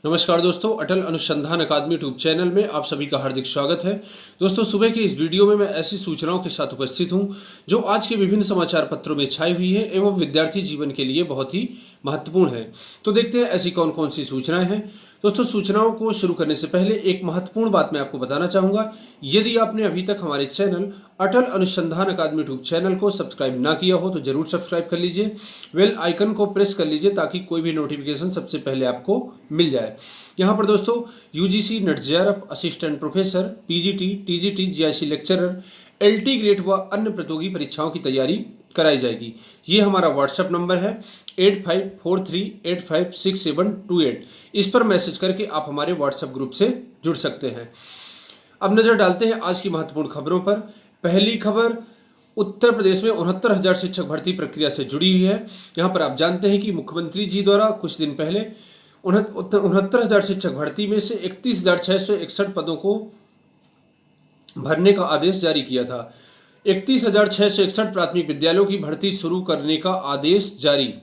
नमस्कार दोस्तों, अटल अनुसंधान अकादमी यूट्यूब चैनल में आप सभी का हार्दिक स्वागत है। दोस्तों, सुबह के इस वीडियो में मैं ऐसी सूचनाओं के साथ उपस्थित हूं जो आज के विभिन्न समाचार पत्रों में छाई हुई है एवं विद्यार्थी जीवन के लिए बहुत ही महत्वपूर्ण है। तो देखते हैं ऐसी कौन कौन सी सूचनाएं हैं। दोस्तों, सूचनाओं को शुरू करने से पहले एक महत्वपूर्ण बात मैं आपको बताना चाहूँगा। यदि आपने अभी तक हमारे चैनल अटल अनुसंधान अकादमी यूट्यूब चैनल को सब्सक्राइब ना किया हो तो जरूर सब्सक्राइब कर लीजिए, बेल आइकन को प्रेस कर लीजिए ताकि कोई भी नोटिफिकेशन सबसे पहले आपको मिल जाए। यहाँ पर दोस्तों UGC net JRF assistant professor, PGT, TGT, GIC lecturer, LT grade व अन्य प्रतियोगी परीक्षाओं की तैयारी कराई जाएगी। ये हमारा व्हाट्सएप नंबर है 8543856728। इस पर मैसेज करके आप हमारे व्हाट्सएप ग्रुप से जुड़ सकते हैं। अब नजर डालते हैं आज की महत्वपूर्ण खबरों पर। पहली खबर उत्तर प्रदेश में 69,000 शिक्षक भर्ती प्रक्रिया से जुड़ी हुई है। यहाँ पर आप जानते हैं कि मुख्यमंत्री जी द्वारा कुछ दिन पहले 69,000 शिक्षक भर्ती में से 31,661 पदों को भरने का आदेश जारी किया था। 31,661 प्राथमिक विद्यालयों की भर्ती शुरू करने का आदेश जारी।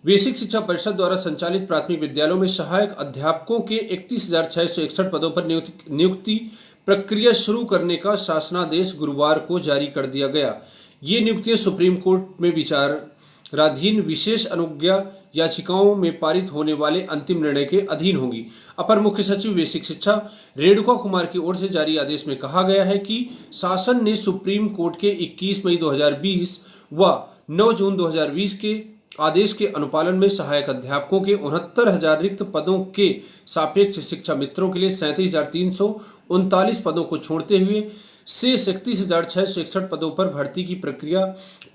बेसिक शिक्षा परिषद द्वारा संचालित प्राथमिक विद्यालयों में सहायक अध्यापकों के 31,661 पदों पर नियुक्ति प्रक्रिया शुरू करने का शासनादेश गुरुवार को जारी कर दिया गया। ये नियुक्तियां सुप्रीम कोर्ट में विचाराधीन विशेष अनुज्ञा याचिकाओं में पारित होने वाले अंतिम निर्णय के अधीन होंगी। अपर मुख्य सचिव बेसिक शिक्षा रेणुका कुमार की ओर से जारी आदेश में कहा गया है कि शासन ने सुप्रीम कोर्ट के 21 मई 2020 व 9 जून 2020 के आदेश के अनुपालन में सहायक अध्यापकों के 69,000 रिक्त पदों के सापेक्ष शिक्षा मित्रों के लिए 37,339 पदों को छोड़ते हुए शेष 31,661 पदों पर भर्ती की प्रक्रिया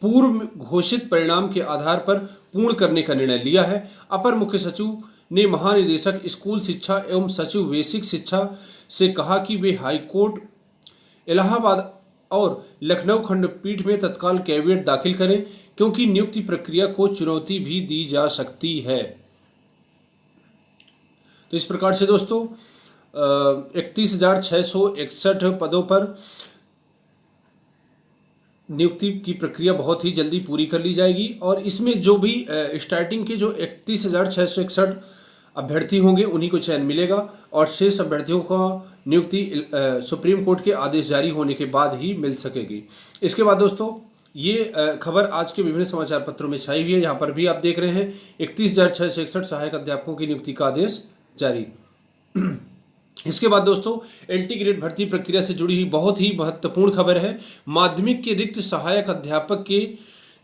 पूर्व घोषित परिणाम के आधार पर पूर्ण करने का निर्णय लिया है। अपर मुख्य सचिव ने महानिदेशक स्कूल शिक्षा एवं सचिव बेसिक शिक्षा से कहा कि वे हाईकोर्ट, इलाहाबाद और लखनऊ खंडपीठ में तत्काल कैविएट दाखिल करें क्योंकि नियुक्ति प्रक्रिया को चुनौती भी दी जा सकती है। तो इस प्रकार से दोस्तों 31,661 पदों पर नियुक्ति की प्रक्रिया बहुत ही जल्दी पूरी कर ली जाएगी और इसमें जो भी स्टार्टिंग के जो 31,661 अभ्यर्थी होंगे उन्हीं को चयन मिलेगा और शेष अभ्यर्थियों का नियुक्ति सुप्रीम कोर्ट के आदेश जारी होने के बाद ही मिल सकेगी। इसके बाद दोस्तों ये खबर आज के विभिन्न समाचार पत्रों में छाई हुई है। यहाँ पर भी आप देख रहे हैं 31,661 सहायक अध्यापकों की नियुक्ति का आदेश जारी। इसके बाद दोस्तों एलटी ग्रेड भर्ती प्रक्रिया से जुड़ी हुई बहुत ही महत्वपूर्ण खबर है। माध्यमिक के रिक्त सहायक अध्यापक के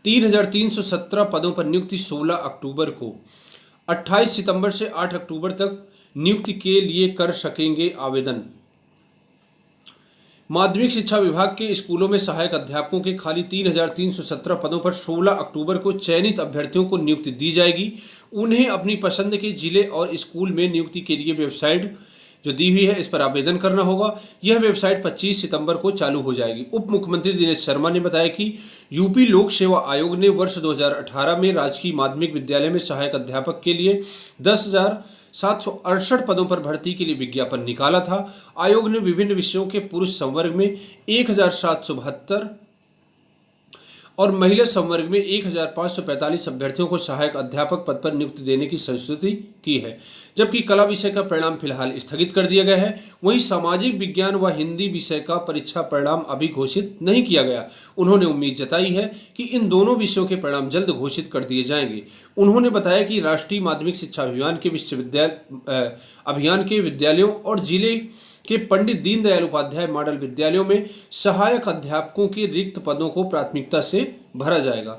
3,317 पदों पर नियुक्ति 16 अक्टूबर को 28 सितंबर से 8 अक्टूबर तक नियुक्ति के लिए कर सकेंगे आवेदन। माध्यमिक शिक्षा विभाग के स्कूलों में सहायक अध्यापकों के खाली 3,317 पदों पर 16 अक्टूबर को चयनित अभ्यर्थियों को नियुक्ति दी जाएगी। उन्हें अपनी पसंद के जिले और स्कूल में नियुक्ति के लिए वेबसाइट जो दी हुई है इस पर आवेदन करना होगा। यह वेबसाइट 25 सितंबर को चालू हो जाएगी। उप मुख्यमंत्री दिनेश शर्मा ने बताया कि यूपी लोक सेवा आयोग ने वर्ष 2018 में राजकीय माध्यमिक विद्यालय में सहायक अध्यापक के लिए 10,768 पदों पर भर्ती के लिए विज्ञापन निकाला था। आयोग ने विभिन्न विषयों के पुरुष संवर्ग में 1,772 और महिला संवर्ग में 1,545 अभ्यर्थियों को सहायक अध्यापक पद पर नियुक्ति देने की स्वीकृति की है, जबकि कला विषय का परिणाम फिलहाल स्थगित कर दिया गया है। वहीं सामाजिक विज्ञान व हिंदी विषय का परीक्षा परिणाम अभी घोषित नहीं किया गया। उन्होंने उम्मीद जताई है कि इन दोनों विषयों के परिणाम जल्द घोषित कर दिए जाएंगे। उन्होंने बताया कि राष्ट्रीय माध्यमिक शिक्षा अभियान के विद्यालयों और जिले के पंडित दीनदयाल उपाध्याय मॉडल विद्यालयों में सहायक अध्यापकों के रिक्त पदों को प्राथमिकता से भरा जाएगा।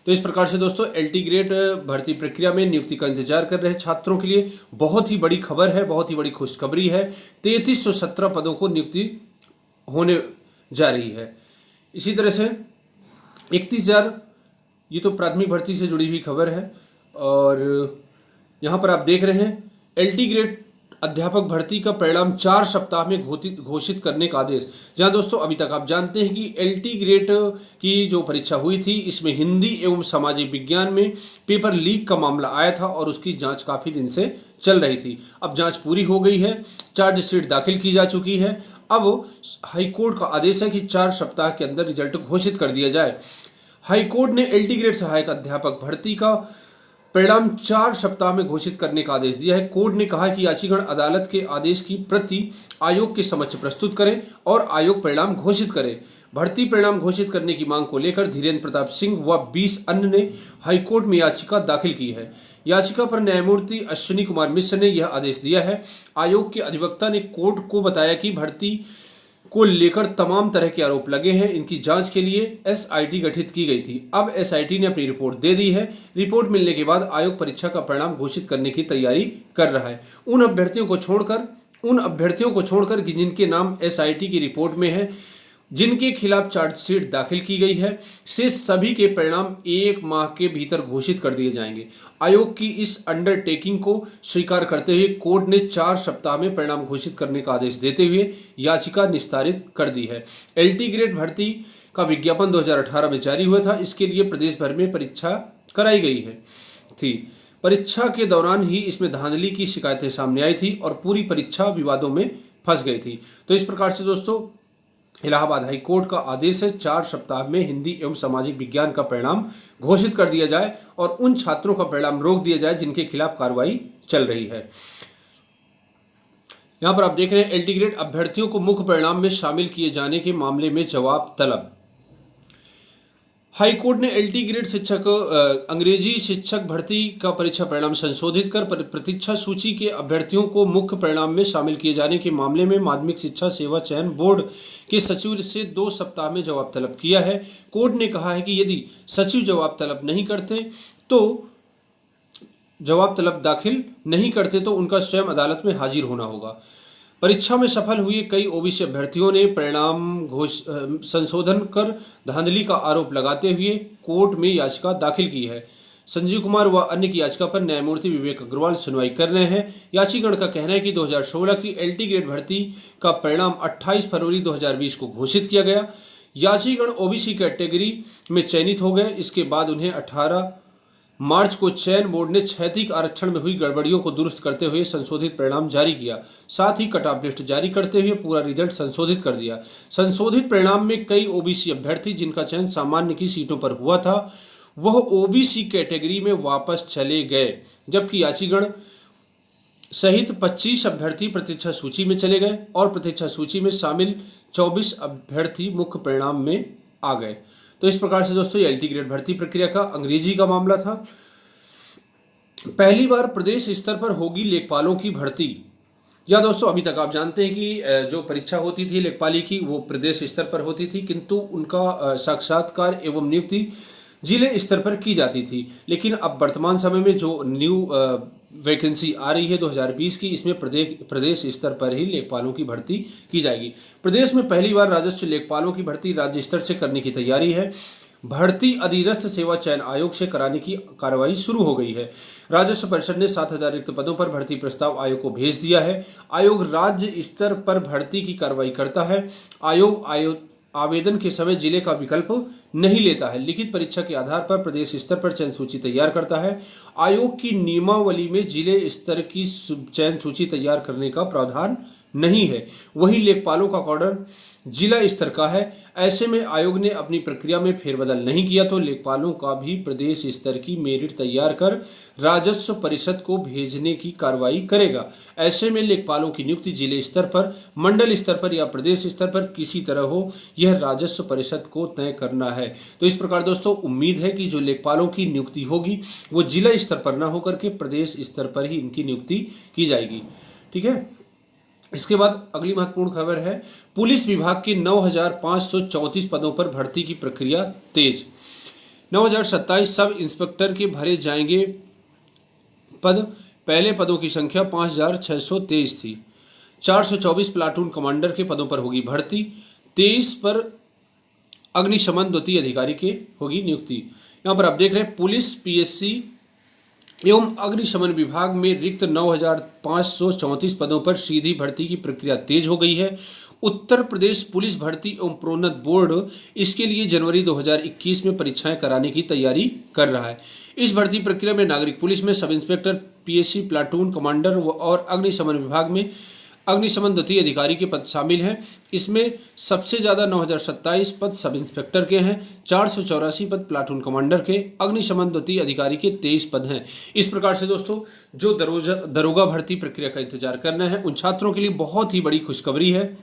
तो इस प्रकार से दोस्तों एलटी ग्रेड भर्ती प्रक्रिया में नियुक्ति का इंतजार कर रहे छात्रों के लिए बहुत ही बड़ी खबर है, बहुत ही बड़ी खुशखबरी है। 3,317 पदों को नियुक्ति होने जा रही है। इसी तरह से 31,000 ये तो प्राथमिक भर्ती से जुड़ी हुई खबर है और यहाँ पर आप देख रहे हैं एलटी ग्रेड अध्यापक भर्ती का परिणाम 4 सप्ताह में घोषित करने का आदेश। जहां दोस्तों अभी तक आप जानते हैं कि एलटी ग्रेड की जो परीक्षा हुई थी इसमें हिंदी एवं सामाजिक विज्ञान में पेपर लीक का मामला आया था और उसकी जांच काफ़ी दिन से चल रही थी। अब जांच पूरी हो गई है, चार्जशीट दाखिल की जा चुकी है। अब हाईकोर्ट का आदेश है कि 4 सप्ताह के अंदर रिजल्ट घोषित कर दिया जाए। हाईकोर्ट ने एलटी ग्रेड सहायक अध्यापक भर्ती का परिणाम 4 सप्ताह में घोषित करने का आदेश दिया है। कोर्ट ने कहा कि याचिकागण अदालत के आदेश की प्रति आयोग के समक्ष प्रस्तुत करें और आयोग परिणाम घोषित करे। भर्ती परिणाम घोषित करने की मांग को लेकर धीरेन्द्र प्रताप सिंह व 20 अन्य ने हाईकोर्ट में याचिका दाखिल की है। याचिका पर न्यायमूर्ति अश्विनी कुमार मिश्र ने यह आदेश दिया है। आयोग के अधिवक्ता ने कोर्ट को बताया कि भर्ती को लेकर तमाम तरह के आरोप लगे हैं। इनकी जांच के लिए एसआईटी गठित की गई थी। अब एसआईटी ने अपनी रिपोर्ट दे दी है। रिपोर्ट मिलने के बाद आयोग परीक्षा का परिणाम घोषित करने की तैयारी कर रहा है। उन अभ्यर्थियों को छोड़कर कि जिनके नाम एसआईटी की रिपोर्ट में है, जिनके खिलाफ चार्जशीट दाखिल की गई है, से सभी के परिणाम 1 माह के भीतर घोषित कर दिए जाएंगे। आयोग की इस अंडरटेकिंग को स्वीकार करते हुए कोर्ट ने 4 सप्ताह में परिणाम घोषित करने का आदेश देते हुए याचिका निस्तारित कर दी है। एलटी ग्रेड भर्ती का विज्ञापन 2018 में जारी हुआ था। इसके लिए प्रदेश भर में परीक्षा कराई गई थी। परीक्षा के दौरान ही इसमें धांधली की शिकायतें सामने आई थी और पूरी परीक्षा विवादों में फंस गई थी। तो इस प्रकार से दोस्तों इलाहाबाद हाई कोर्ट का आदेश है 4 सप्ताह में हिंदी एवं सामाजिक विज्ञान का परिणाम घोषित कर दिया जाए और उन छात्रों का परिणाम रोक दिया जाए जिनके खिलाफ कार्रवाई चल रही है। यहां पर आप देख रहे हैं एलटी ग्रेड अभ्यर्थियों को मुख्य परिणाम में शामिल किए जाने के मामले में जवाब तलब। हाई कोर्ट ने एलटी ग्रेड अंग्रेजी शिक्षक भर्ती का परीक्षा परिणाम संशोधित कर प्रतीक्षा सूची के अभ्यर्थियों को मुख्य परिणाम में शामिल किए जाने के मामले में माध्यमिक शिक्षा सेवा चयन बोर्ड के सचिव से 2 सप्ताह में जवाब तलब किया है। कोर्ट ने कहा है कि यदि सचिव जवाब तलब दाखिल नहीं करते तो उनका स्वयं अदालत में हाजिर होना होगा। परीक्षा में सफल हुए कई ओबीसी अभ्यर्थियों ने परिणाम संशोधन कर धांधली का आरोप लगाते हुए कोर्ट में याचिका दाखिल की है। संजीव कुमार व अन्य की याचिका पर न्यायमूर्ति विवेक अग्रवाल सुनवाई कर रहे हैं। याचिकागण का कहना है कि 2016 की एलटी ग्रेड भर्ती का परिणाम 28 फरवरी 2020 को घोषित किया गया। याचिकागण ओबीसी कैटेगरी में चयनित हो गए। इसके बाद उन्हें 18 मार्च को चयन बोर्ड ने क्षैतिज आरक्षण में हुई गड़बड़ियों को दुरुस्त करते हुए संशोधित परिणाम जारी किया। साथ ही कट ऑफ लिस्ट जारी करते हुए पूरा रिजल्ट संशोधित कर दिया। संशोधित परिणाम में कई ओबीसी अभ्यर्थी जिनका चयन सामान्य की सीटों पर हुआ था वह ओबीसी कैटेगरी में वापस चले गए, जबकि याचिकागण सहित 25 अभ्यर्थी प्रतीक्षा सूची में चले गए और प्रतीक्षा सूची में शामिल 24 अभ्यर्थी मुख्य परिणाम में आ गए। तो इस प्रकार से दोस्तों ये एलटी ग्रेड भर्ती प्रक्रिया का अंग्रेजी का मामला था। पहली बार प्रदेश स्तर पर होगी लेखपालों की भर्ती। या दोस्तों अभी तक आप जानते हैं कि जो परीक्षा होती थी लेखपाली की वो प्रदेश स्तर पर होती थी, किंतु उनका साक्षात्कार एवं नियुक्ति जिले स्तर पर की जाती थी। लेकिन अब वर्तमान समय में जो न्यू वैकेंसी आ रही है 2020 की, इसमें प्रदेश स्तर पर ही लेखपालों की भर्ती की जाएगी। प्रदेश में पहली बार राजस्व लेखपालों की भर्ती राज्य स्तर से करने की तैयारी है। भर्ती अधीनस्थ सेवा चयन आयोग से कराने की कार्रवाई शुरू हो गई है। राजस्व परिषद ने 7000 रिक्त पदों पर भर्ती प्रस्ताव आयोग को भेज दिया है। आयोग राज्य स्तर पर भर्ती की कार्रवाई करता है। आयोग आवेदन के समय जिले का विकल्प नहीं लेता है। लिखित परीक्षा के आधार पर प्रदेश स्तर पर चयन सूची तैयार करता है। आयोग की नियमावली में जिले स्तर की चयन सूची तैयार करने का प्रावधान नहीं है। वहीं लेखपालों का ऑर्डर जिला स्तर का है। ऐसे में आयोग ने अपनी प्रक्रिया में फेरबदल नहीं किया तो लेखपालों का भी प्रदेश स्तर की मेरिट तैयार कर राजस्व परिषद को भेजने की कार्रवाई करेगा। ऐसे में लेखपालों की नियुक्ति जिले स्तर पर, मंडल स्तर पर या प्रदेश स्तर पर किसी तरह हो, यह राजस्व परिषद को तय करना है। तो इस प्रकार दोस्तों उम्मीद है कि जो लेखपालों की नियुक्ति होगी वो जिला स्तर पर न होकर के प्रदेश स्तर पर ही इनकी नियुक्ति की जाएगी। ठीक है। इसके बाद अगली महत्वपूर्ण खबर है पुलिस विभाग के 9534 पदों पर भर्ती की प्रक्रिया तेज। 9027 सब इंस्पेक्टर के भरे जाएंगे पद। पहले पदों की संख्या 5623 थी। 424 प्लाटून कमांडर के पदों पर होगी भर्ती। 23 पर अग्निशमन द्वितीय अधिकारी के होगी नियुक्ति। यहाँ पर आप देख रहे हैं पुलिस पीएससी एवं अग्निशमन विभाग में रिक्त 9534 पदों पर सीधी भर्ती की प्रक्रिया तेज हो गई है। उत्तर प्रदेश पुलिस भर्ती एवं प्रोन्नत बोर्ड इसके लिए जनवरी 2021 में परीक्षाएं कराने की तैयारी कर रहा है। इस भर्ती प्रक्रिया में नागरिक पुलिस में sub inspector, PSC, platoon commander और अग्निशमन विभाग में अग्निशमन द्वितीय अधिकारी के पद शामिल हैं। इसमें सबसे ज़्यादा 9027 पद सब इंस्पेक्टर के हैं, 484 पद प्लाटून कमांडर के, अग्निशमन द्वितीय अधिकारी के 23 पद हैं। इस प्रकार से दोस्तों जो दरोगा भर्ती प्रक्रिया का इंतजार करना है उन छात्रों के लिए बहुत ही बड़ी खुशखबरी है।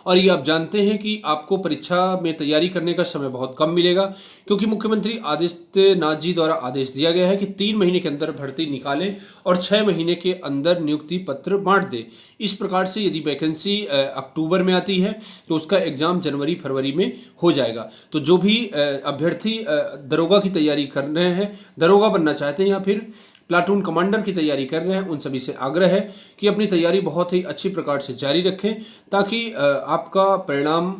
और ये आप जानते हैं कि आपको परीक्षा में तैयारी करने का समय बहुत कम मिलेगा, क्योंकि मुख्यमंत्री आदित्यनाथ जी द्वारा आदेश दिया गया है कि 3 महीने के अंदर भर्ती निकालें और 6 महीने के अंदर नियुक्ति पत्र बांट दें। इस प्रकार से यदि वैकेंसी अक्टूबर में आती है तो उसका एग्जाम जनवरी फरवरी में हो जाएगा। तो जो भी अभ्यर्थी दरोगा की तैयारी कर रहे हैं, दरोगा बनना चाहते हैं या फिर प्लाटून कमांडर की तैयारी कर रहे हैं, उन सभी से आग्रह है कि अपनी तैयारी बहुत ही अच्छी प्रकार से जारी रखें, ताकि आपका परिणाम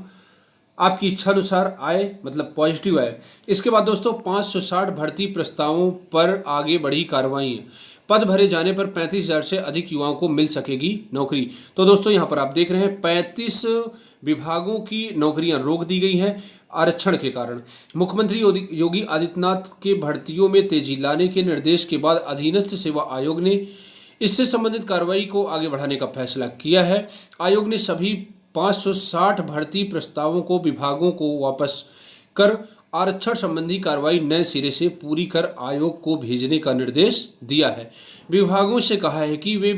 आपकी इच्छा अनुसार आए, मतलब पॉजिटिव आए। इसके बाद दोस्तों 560 भर्ती प्रस्तावों पर आगे बढ़ी कार्रवाई। पद भरे जाने पर 35,000 से अधिक युवाओं को मिल सकेगी नौकरी। तो दोस्तों यहाँ पर आप देख रहे हैं 35 विभागों की नौकरियां रोक दी गई हैं आरक्षण के कारण। मुख्यमंत्री योगी आदित्यनाथ के भर्तियों में तेजी लाने के निर्देश के बाद अधीनस्थ सेवा आयोग ने इससे संबंधित कार्रवाई को आगे बढ़ाने का फैसला किया है। आयोग ने सभी 560 भर्ती प्रस्तावों को विभागों को वापस कर आरक्षण संबंधी कार्रवाई नए सिरे से पूरी कर आयोग को भेजने का निर्देश दिया है। विभागों से कहा है कि वे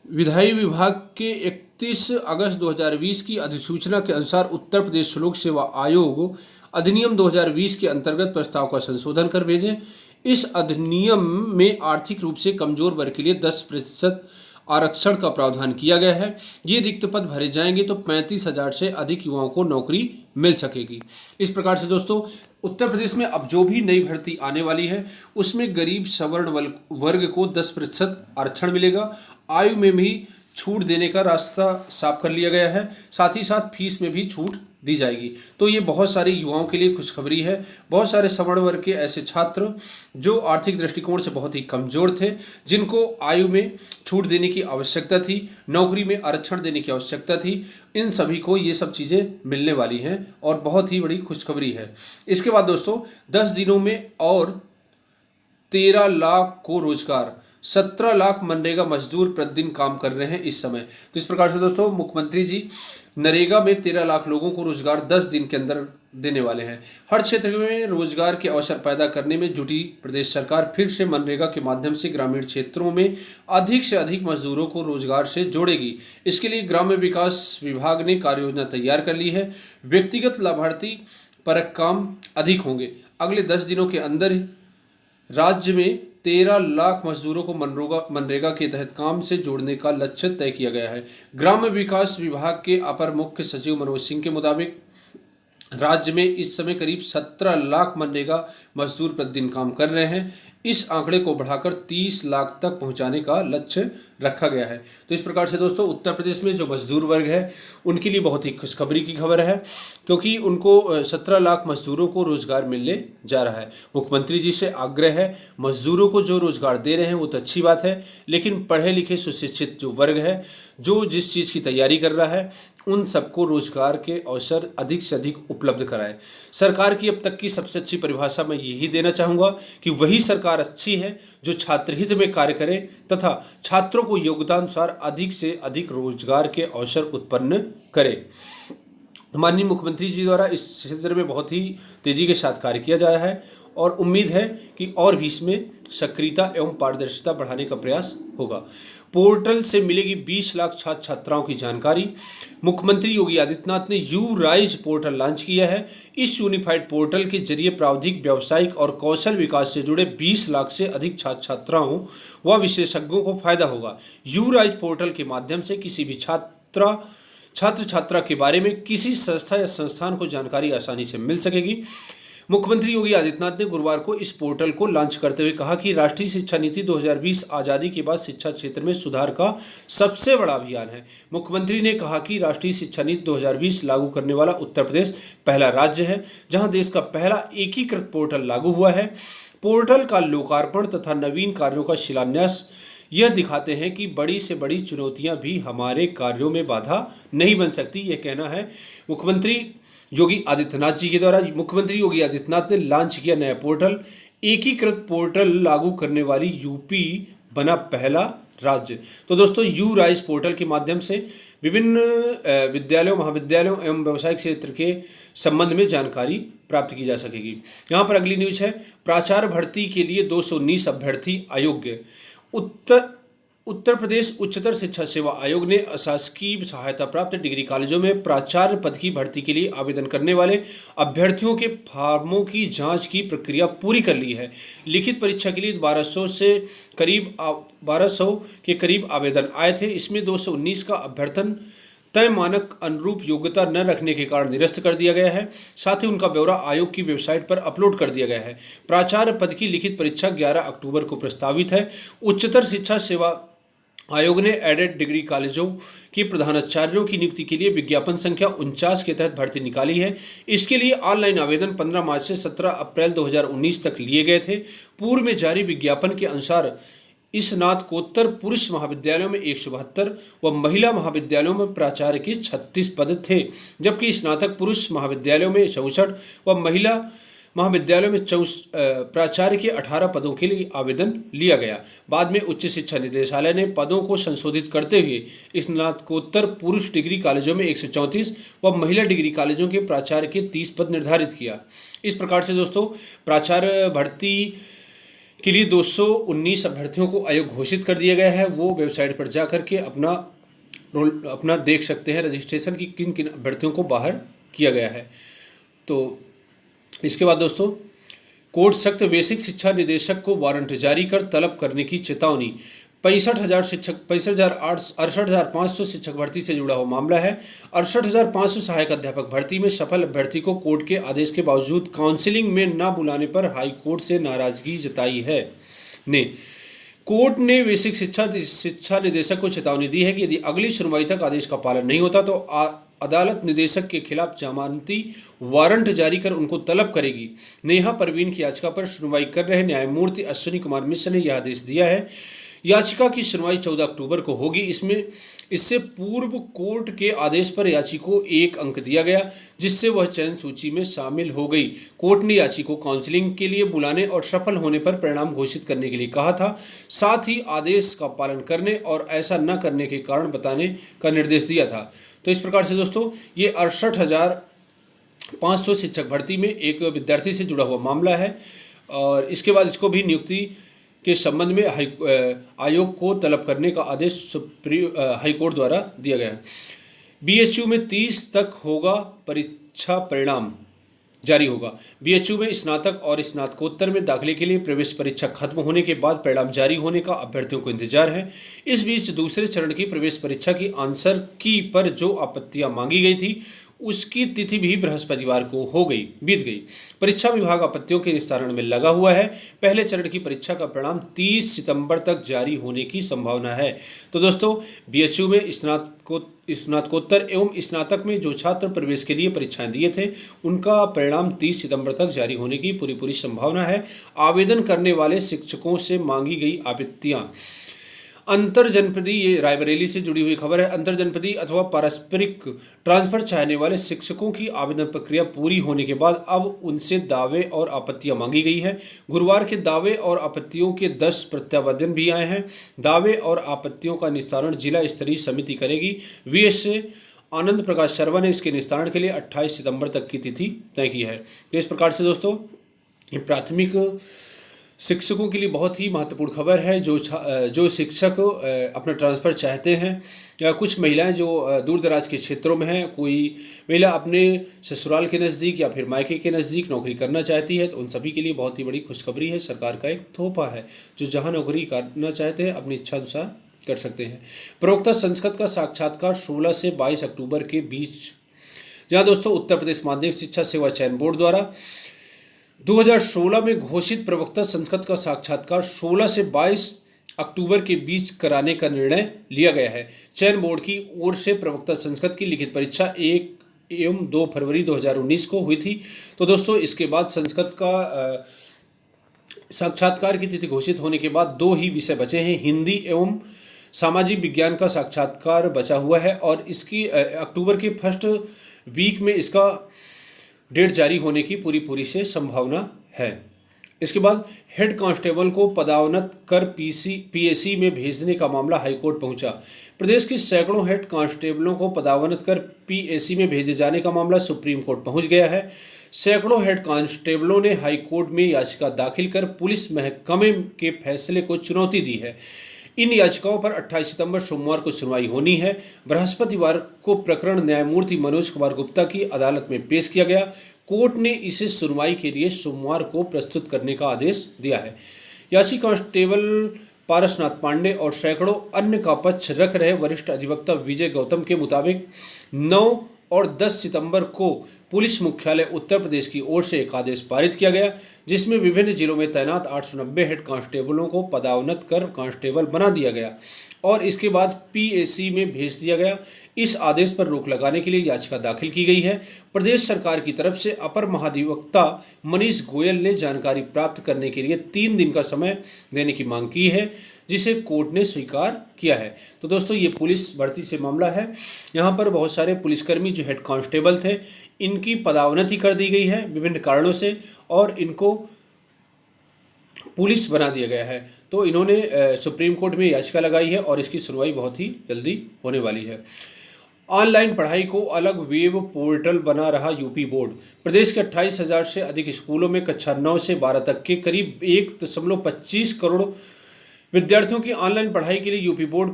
विधायी विभाग के 31 अगस्त 2020 की अधिसूचना के अनुसार उत्तर प्रदेश लोक सेवा आयोग अधिनियम 2020 के अंतर्गत प्रस्ताव का संशोधन कर भेजें। इस अधिनियम में आर्थिक रूप से कमजोर वर्ग के लिए 10% आरक्षण का प्रावधान किया गया है। ये रिक्त पद भरे जाएंगे तो 35,000 से अधिक युवाओं को नौकरी मिल सकेगी। इस प्रकार से दोस्तों उत्तर प्रदेश में अब जो भी नई भर्ती आने वाली है उसमें गरीब सवर्ण वर्ग को 10% आरक्षण मिलेगा। आयु में भी छूट देने का रास्ता साफ कर लिया गया है, साथ ही साथ फीस में भी छूट दी जाएगी। तो ये बहुत सारे युवाओं के लिए खुशखबरी है। बहुत सारे सवर्ण वर्ग के ऐसे छात्र जो आर्थिक दृष्टिकोण से बहुत ही कमजोर थे, जिनको आयु में छूट देने की आवश्यकता थी, नौकरी में आरक्षण देने की आवश्यकता थी, इन सभी को ये सब चीज़ें मिलने वाली हैं और बहुत ही बड़ी खुशखबरी है। इसके बाद दोस्तों 10 दिनों में और 13 लाख को रोजगार, 17 लाख मनरेगा मजदूर प्रतिदिन काम कर रहे हैं इस समय। तो इस प्रकार से दोस्तों मुख्यमंत्री जी नरेगा में 13 लाख लोगों को रोजगार 10 दिन के अंदर देने वाले हैं। हर क्षेत्र में रोजगार के अवसर पैदा करने में जुटी प्रदेश सरकार फिर से मनरेगा के माध्यम से ग्रामीण क्षेत्रों में अधिक से अधिक मजदूरों को रोजगार से जोड़ेगी। इसके लिए ग्राम्य विकास विभाग ने कार्य योजना तैयार कर ली है। व्यक्तिगत लाभार्थी परक काम अधिक होंगे। अगले 10 दिनों के अंदर राज्य में 13 लाख मजदूरों को मनरेगा के तहत काम से जोड़ने का लक्ष्य तय किया गया है। ग्राम्य विकास विभाग के अपर मुख्य सचिव मनोज सिंह के मुताबिक राज्य में इस समय करीब 17 लाख मनरेगा मजदूर प्रतिदिन काम कर रहे हैं। इस आंकड़े को बढ़ाकर 30 लाख तक पहुंचाने का लक्ष्य रखा गया है। तो इस प्रकार से दोस्तों उत्तर प्रदेश में जो मजदूर वर्ग है उनके लिए बहुत ही खुशखबरी की खबर है, क्योंकि उनको 17 लाख मजदूरों को रोजगार मिलने जा रहा है। मुख्यमंत्री जी से आग्रह है, मजदूरों को जो रोजगार दे रहे हैं वो तो अच्छी बात है, लेकिन पढ़े लिखे सुशिक्षित जो वर्ग है, जो जिस चीज़ की तैयारी कर रहा है, उन सबको रोजगार के अवसर अधिक से अधिक उपलब्ध कराएं। सरकार की अब तक की सबसे अच्छी परिभाषा मैं यही देना चाहूँगा कि वही सरकार अच्छी है जो छात्र हित में कार्य करे तथा छात्रों को योग्यतानुसार अधिक से अधिक रोजगार के अवसर उत्पन्न करे। माननीय मुख्यमंत्री जी द्वारा इस क्षेत्र में बहुत ही तेजी के साथ कार्य किया जा रहा है और उम्मीद है कि और भी इसमें सक्रियता एवं पारदर्शिता बढ़ाने का प्रयास होगा। पोर्टल से मिलेगी 20 लाख छात्र छात्राओं की जानकारी। मुख्यमंत्री योगी आदित्यनाथ ने यू राइज पोर्टल लॉन्च किया है। इस यूनिफाइड पोर्टल के जरिए प्राविधिक, व्यावसायिक और कौशल विकास से जुड़े 20 लाख से अधिक छात्र छात्राओं व विशेषज्ञों को फायदा होगा। यू राइज पोर्टल के माध्यम से किसी भी छात्र छात्रा के बारे में किसी संस्था या संस्थान को जानकारी आसानी से मिल सकेगी। मुख्यमंत्री योगी आदित्यनाथ ने गुरुवार को इस पोर्टल को लॉन्च करते हुए कहा कि राष्ट्रीय शिक्षा नीति 2020 आज़ादी के बाद शिक्षा क्षेत्र में सुधार का सबसे बड़ा अभियान है। मुख्यमंत्री ने कहा कि राष्ट्रीय शिक्षा नीति 2020 लागू करने वाला उत्तर प्रदेश पहला राज्य है जहां देश का पहला एकीकृत पोर्टल लागू हुआ है। पोर्टल का लोकार्पण तथा नवीन कार्यों का शिलान्यास यह दिखाते हैं कि बड़ी से बड़ी चुनौतियां भी हमारे कार्यों में बाधा नहीं बन सकती। यह कहना है मुख्यमंत्री योगी आदित्यनाथ जी के द्वारा। मुख्यमंत्री योगी आदित्यनाथ ने लॉन्च किया नया पोर्टल। एकीकृत पोर्टल लागू करने वाली यूपी बना पहला राज्य। तो दोस्तों यू राइज पोर्टल के माध्यम से विभिन्न विद्यालयों, महाविद्यालयों एवं व्यावसायिक क्षेत्र के संबंध में जानकारी प्राप्त की जा सकेगी। यहाँ पर अगली न्यूज है, प्राचार्य भर्ती के लिए 219 अभ्यर्थी अयोग्य। उत्तर प्रदेश उच्चतर शिक्षा सेवा आयोग ने अशासकीय सहायता प्राप्त डिग्री कॉलेजों में प्राचार्य पद की भर्ती के लिए आवेदन करने वाले अभ्यर्थियों के फॉर्मों की जांच की प्रक्रिया पूरी कर ली है। लिखित परीक्षा के लिए 1200 के करीब आवेदन आए थे। इसमें 219 का अभ्यर्थन तय मानक अनुरूप योग्यता न रखने के कारण निरस्त कर दिया गया है। साथ ही उनका ब्यौरा आयोग की वेबसाइट पर अपलोड कर दिया गया है। प्राचार्य पद की लिखित परीक्षा 11 अक्टूबर को प्रस्तावित है। उच्चतर शिक्षा सेवा आयोग ने एडेड डिग्री कॉलेजों के प्रधानाचार्यों की नियुक्ति के लिए विज्ञापन संख्या 49 के तहत भर्ती निकाली है। इसके लिए ऑनलाइन आवेदन 15 मार्च से 17 अप्रैल 2019 तक लिए गए थे। पूर्व में जारी विज्ञापन के अनुसार स्नातकोत्तर पुरुष महाविद्यालयों में 172 व महिला महाविद्यालयों में प्राचार्य के 36 पद थे, जबकि स्नातक पुरुष महाविद्यालयों में 64 व महिला महाविद्यालयों में प्राचार्य के 18 पदों के लिए आवेदन लिया गया। बाद में उच्च शिक्षा निदेशालय ने पदों को संशोधित करते हुए स्नातकोत्तर पुरुष डिग्री कॉलेजों में 134 व महिला डिग्री कॉलेजों के प्राचार्य के 30 पद निर्धारित किया। इस प्रकार से दोस्तों प्राचार्य भर्ती के लिए 219 अभ्यर्थियों को अयोग्य घोषित कर दिया गया है। वो वेबसाइट पर जा करके अपना देख सकते हैं रजिस्ट्रेशन की किन किन अभ्यर्थियों को बाहर किया गया है। तो इसके बाद दोस्तों कोर्ट सख्त, बेसिक शिक्षा निदेशक को वारंट जारी कर तलब करने की चेतावनी। 68,500 शिक्षक भर्ती से जुड़ा हुआ मामला है। 68,500 सहायक अध्यापक भर्ती में सफल अभ्यर्थी को कोर्ट के आदेश के बावजूद काउंसलिंग में न बुलाने पर हाई कोर्ट से नाराजगी जताई है। कोर्ट ने बेसिक शिक्षा निदेशक को चेतावनी दी है कि यदि अगली सुनवाई तक आदेश का पालन नहीं होता तो अदालत निदेशक के खिलाफ जमानती वारंट जारी कर उनको तलब करेगी। नेहा परवीन की याचिका पर सुनवाई कर रहे न्यायमूर्ति अश्विनी कुमार मिश्र ने यह आदेश दिया है। याचिका की सुनवाई 14 अक्टूबर को होगी। इससे पूर्व कोर्ट के आदेश पर याची को 1 अंक दिया गया, जिससे वह चयन सूची में शामिल हो गई। कोर्ट ने याची को काउंसलिंग के लिए बुलाने और सफल होने पर परिणाम घोषित करने के लिए कहा था। साथ ही आदेश का पालन करने और ऐसा न करने के कारण बताने का निर्देश दिया था। तो इस प्रकार से दोस्तों ये 68,500 शिक्षक भर्ती में एक विद्यार्थी से जुड़ा हुआ मामला है और इसके बाद इसको भी नियुक्ति के संबंध में आयोग को तलब करने का आदेश हाईकोर्ट द्वारा दिया गया है। बीएचयू में 30 तक होगा परीक्षा परिणाम जारी होगा। बीएचयू में स्नातक और स्नातकोत्तर में दाखिले के लिए प्रवेश परीक्षा खत्म होने के बाद परिणाम जारी होने का अभ्यर्थियों को इंतजार है। इस बीच दूसरे चरण की प्रवेश परीक्षा की आंसर की पर जो आपत्तियां मांगी गई थी उसकी तिथि भी बृहस्पतिवार को बीत गई। परीक्षा विभाग आपत्तियों के निस्तारण में लगा हुआ है। पहले चरण की परीक्षा का परिणाम 30 सितंबर तक जारी होने की संभावना है। तो दोस्तों बीएचयू में स्नातकोत्तर एवं स्नातक में जो छात्र प्रवेश के लिए परीक्षाएं दिए थे उनका परिणाम 30 सितंबर तक जारी होने की पूरी संभावना है। आवेदन करने वाले शिक्षकों से मांगी गई आपत्तियां अंतर जनपदी, ये रायबरेली से जुड़ी हुई खबर है, अंतर जनपदी अथवा पारस्परिक ट्रांसफर चाहने वाले शिक्षकों की आवेदन प्रक्रिया पूरी होने के बाद अब उनसे दावे और आपत्तियां मांगी गई है। गुरुवार के दावे और आपत्तियों के 10 प्रत्यावेदन भी आए हैं। दावे और आपत्तियों का निस्तारण जिला स्तरीय समिति करेगी। वीएस आनंद प्रकाश शर्मा ने इसके निस्तारण के लिए 28 सितंबर तक की तिथि तय की है। तो इस प्रकार से दोस्तों ये प्राथमिक शिक्षकों के लिए बहुत ही महत्वपूर्ण खबर है। जो शिक्षक अपना ट्रांसफ़र चाहते हैं या कुछ महिलाएं जो दूर दराज के क्षेत्रों में हैं, कोई महिला अपने ससुराल के नज़दीक या फिर मायके के नज़दीक नौकरी करना चाहती है, तो उन सभी के लिए बहुत ही बड़ी खुशखबरी है। सरकार का एक तोहफा है। जो जहां नौकरी करना चाहते हैं अपनी इच्छा अनुसार कर सकते हैं। प्रवक्ता संसद का साक्षात्कार 16 से 22 अक्टूबर के बीच, जहाँ दोस्तों उत्तर प्रदेश माध्यमिक शिक्षा सेवा चयन बोर्ड द्वारा 2016 में घोषित प्रवक्ता संसद का साक्षात्कार 16 से 22 अक्टूबर के बीच कराने का निर्णय लिया गया है। चयन बोर्ड की ओर से प्रवक्ता संसद की लिखित परीक्षा 1 एवं 2 फरवरी 2019 को हुई थी। तो दोस्तों इसके बाद संसद का साक्षात्कार की तिथि घोषित होने के बाद 2 ही विषय बचे हैं। हिंदी एवं सामाजिक विज्ञान का साक्षात्कार बचा हुआ है और इसकी अक्टूबर के फर्स्ट वीक में इसका डेट जारी होने की पूरी से संभावना है। इसके बाद हेड कांस्टेबल को पदोन्नत कर पीएसी में भेजने का मामला हाईकोर्ट पहुंचा। प्रदेश के सैकड़ों हेड कांस्टेबलों को पदोन्नत कर पीएसी में भेजे जाने का मामला सुप्रीम कोर्ट पहुंच गया है। सैकड़ों हेड कांस्टेबलों ने हाईकोर्ट में याचिका दाखिल कर पुलिस महकमे के फैसले को चुनौती दी है। इन याचिकाओं पर 28 सितंबर सोमवार को सुनवाई होनी है। बृहस्पतिवार को प्रकरण न्यायमूर्ति मनोज कुमार गुप्ता की अदालत में पेश किया गया। कोर्ट ने इसे सुनवाई के लिए सोमवार को प्रस्तुत करने का आदेश दिया है। याची कांस्टेबल पारसनाथ पांडे और सैकड़ों अन्य का पक्ष रख रहे वरिष्ठ अधिवक्ता विजय गौतम के मुताबिक 9 और 10 सितंबर को पुलिस मुख्यालय उत्तर प्रदेश की ओर से एक आदेश पारित किया गया, जिसमें विभिन्न जिलों में तैनात 890 हेड कांस्टेबलों को पदोन्नत कर कांस्टेबल बना दिया गया और इसके बाद पीएसी में भेज दिया गया। इस आदेश पर रोक लगाने के लिए याचिका दाखिल की गई है। प्रदेश सरकार की तरफ से अपर महाधिवक्ता मनीष गोयल ने जानकारी प्राप्त करने के लिए 3 दिन का समय देने की मांग की है, जिसे कोर्ट ने स्वीकार किया है। तो दोस्तों, ये पुलिस भर्ती से मामला है। यहाँ पर बहुत सारे पुलिसकर्मी जो हेड कांस्टेबल थे, इनकी पदोन्नति कर दी गई है विभिन्न कारणों से और इनको पुलिस बना दिया गया है। तो इन्होंने सुप्रीम कोर्ट में याचिका लगाई है और इसकी सुनवाई बहुत ही जल्दी होने वाली है। ऑनलाइन पढ़ाई को अलग वेब पोर्टल बना रहा यूपी बोर्ड। प्रदेश के 28,000 से अधिक स्कूलों में कक्षा 9 से 12 तक के करीब 1.25 करोड़ विद्यार्थियों की ऑनलाइन पढ़ाई के लिए यूपी बोर्ड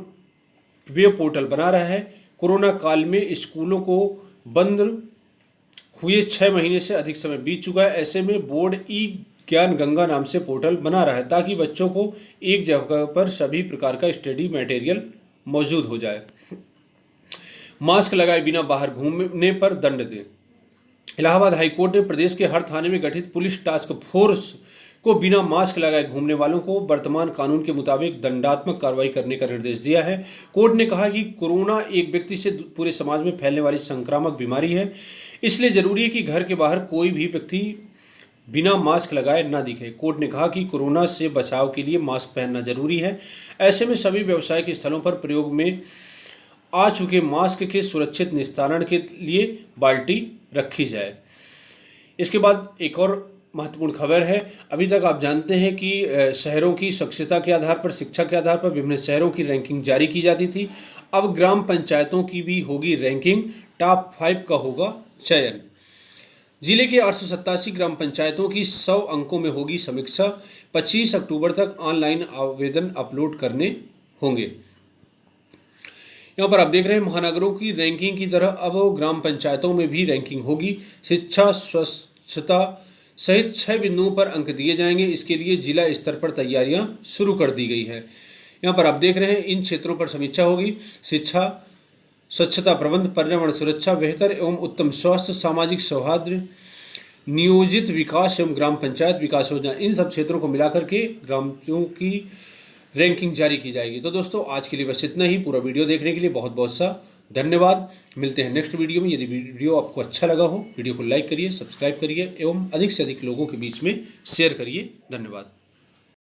वेब पोर्टल बना रहा है। कोरोना काल में स्कूलों को बंद हुए 6 महीने से अधिक समय बीत चुका है। ऐसे में बोर्ड ई ज्ञान गंगा नाम से पोर्टल बना रहा है ताकि बच्चों को एक जगह पर सभी प्रकार का स्टडी मटेरियल मौजूद हो जाए। मास्क लगाए बिना बाहर घूमने पर दंड दे। इलाहाबाद हाईकोर्ट ने प्रदेश के हर थाने में गठित पुलिस टास्क फोर्स को बिना मास्क लगाए घूमने वालों को वर्तमान कानून के मुताबिक दंडात्मक कार्रवाई करने का निर्देश दिया है। कोर्ट ने कहा कि कोरोना एक व्यक्ति से पूरे समाज में फैलने वाली संक्रामक बीमारी है, इसलिए जरूरी है कि घर के बाहर कोई भी व्यक्ति बिना मास्क लगाए न दिखे। कोर्ट ने कहा कि कोरोना से बचाव के लिए मास्क पहनना जरूरी है। ऐसे में सभी व्यवसायिक स्थलों पर प्रयोग में आ चुके मास्क के सुरक्षित निस्तारण के लिए बाल्टी रखी जाए। इसके बाद एक और महत्वपूर्ण खबर है। अभी तक आप जानते हैं कि शहरों की स्वच्छता के आधार पर, शिक्षा के आधार पर विभिन्न शहरों की रैंकिंग जारी की जाती थी। अब ग्राम पंचायतों की भी होगी रैंकिंग, टॉप 5 का होगा चयन। जिले के 887 ग्राम पंचायतों की 100 अंकों में होगी समीक्षा। 25 अक्टूबर तक ऑनलाइन आवेदन अपलोड करने होंगे। यहाँ पर आप देख रहे हैं महानगरों की रैंकिंग की तरह अब ग्राम पंचायतों में भी रैंकिंग होगी। शिक्षा, स्वच्छता सहित 6 बिंदुओं पर अंक दिए जाएंगे। इसके लिए जिला स्तर पर तैयारियां शुरू कर दी गई है। यहाँ पर आप देख रहे हैं इन क्षेत्रों पर समीक्षा होगी। शिक्षा, स्वच्छता प्रबंध, पर्यावरण सुरक्षा, बेहतर एवं उत्तम स्वास्थ्य, सामाजिक सौहार्द, नियोजित विकास एवं ग्राम पंचायत विकास योजना, इन सब क्षेत्रों को मिलाकर के ग्रामों की रैंकिंग जारी की जाएगी। तो दोस्तों, आज के लिए बस इतना ही। पूरा वीडियो देखने के लिए बहुत बहुत सा धन्यवाद। मिलते हैं नेक्स्ट वीडियो में। यदि वीडियो आपको अच्छा लगा हो, वीडियो को लाइक करिए, सब्सक्राइब करिए एवं अधिक से अधिक लोगों के बीच में शेयर करिए। धन्यवाद।